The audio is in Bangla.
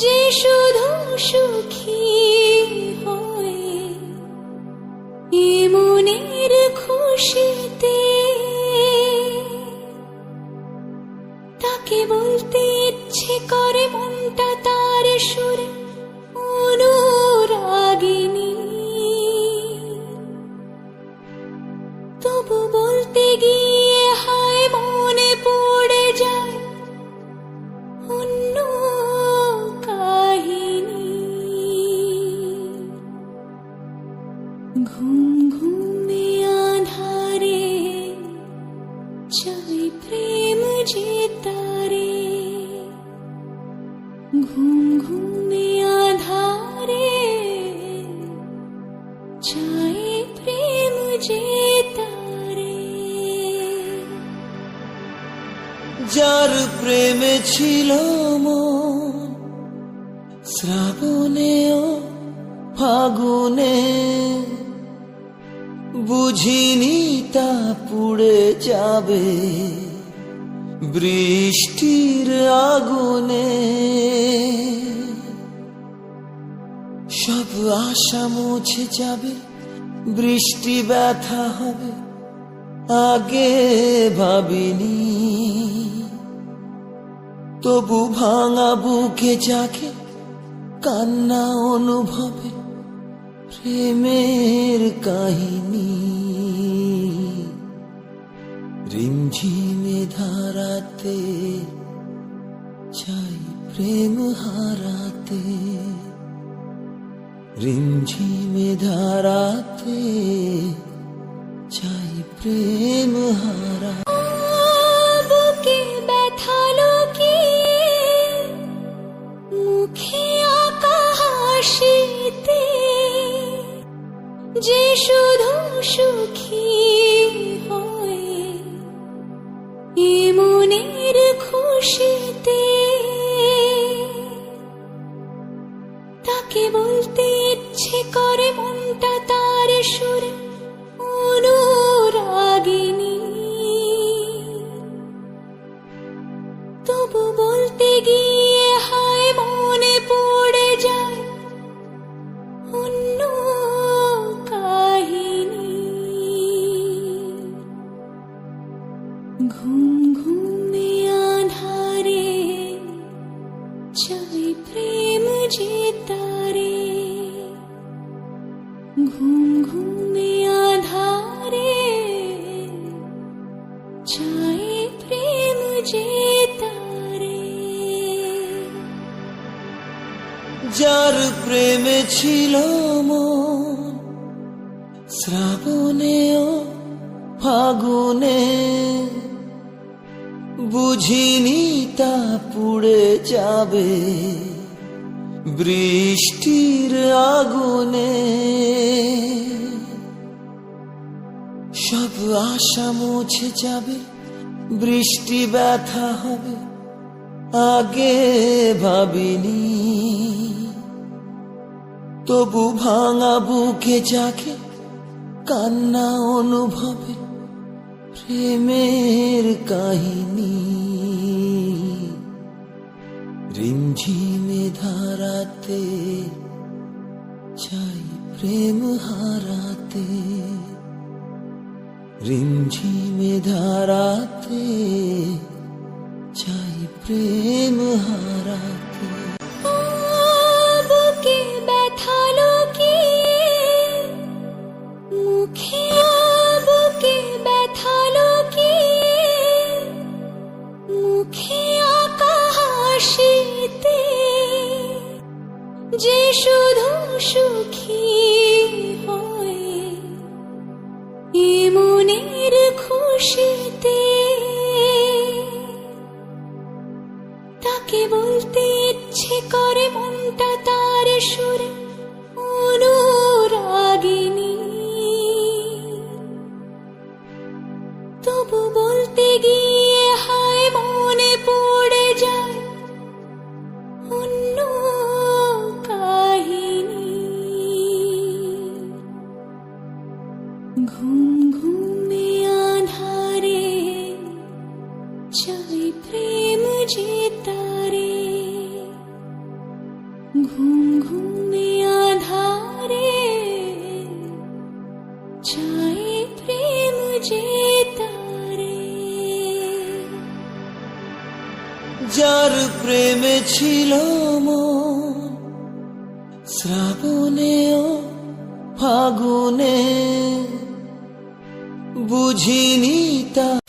যে শুধু সুখী হয় এ মনের খুশিতে, তাকে বলতে ইচ্ছে করে মনটা তার সুরে অনুরাগিনী। তবু বলতে গিয়ে হায় মনে পড়ে যায় অন্য কাহিনী। ঘুম ঘুমে আধারে চাই প্রেম যে তারে, ঘুম ঘুমে আধারে চাই প্রেম যে তারে। যার প্রেমে ছিল মন শ্রাবণে ও ফাগুনে, বুঝিনি তা পুড়ে যাবে বৃষ্টির আগুনে। সব আশা মুছে যাবে, বৃষ্টি ব্যথা হবে আগে ভাবিনি। তবু ভাঙা বুকে জাগে কান্না অনুভবে প্রেমের কাহিনী। রিমঝিমে ধারাতে চাই প্রেম হারাতে, রিমঝিমে ধারাতে চাই প্রেম হারা। বুকে ব্যথা লুকিয়ে মুখে আঁকা হাসিতে, যে শুধু সুখী হয় এ মনের খুশিতে, তাকে বলতে ইচ্ছে করে মনটা তার সুরে অনুরাগিনী। তবু বলতে গিয়ে হায় মনে পড়ে যায় অন্য কাহিনী। ঘুম ঘুমে আধারে চাই প্রেম যে তারে, ঘুম ঘুমে আধারে চাই প্রেম যে তারে। যার প্রেমে ছিল মন শ্রাবণে ও ফাগুনে, বুঝিনি তা পুড়ে যাবে বৃষ্টির আগুনে। সব আশা মুছে যাবে, বৃষ্টি ব্যথা হবে আগে ভাবিনি। তবু ভাঙা বুকে জাগে কান্না অনুভবে প্রেমের কাহিনী। রিমঝিমে ধারাতে চাই প্রেম হারাতে, রিমঝিমে ধারাতে চাই প্রেম হারাতে। বুকে ব্যথা লুকিয়ে মুখে, বুকে ব্যথা লুকিয়ে মুখে আঁকা হাসিতে, যে শুধু সুখী হয় এ মনের খুশিতে, তাকে বলতে ইচ্ছে করে মনটা তার সুরে অনুরাগিনী। তবু বলতে গিয়ে হায় মনে পড়ে যায় অন্য কাহিনী। ঘুম ঘুমে আধারে চাই প্রেম যে তারে, ঘুম ঘুমে আধারে চাই প্রেম যে তারে যার প্রেমে ছিল মন শ্রাবণে ও ফাগুনে বুঝিনি তা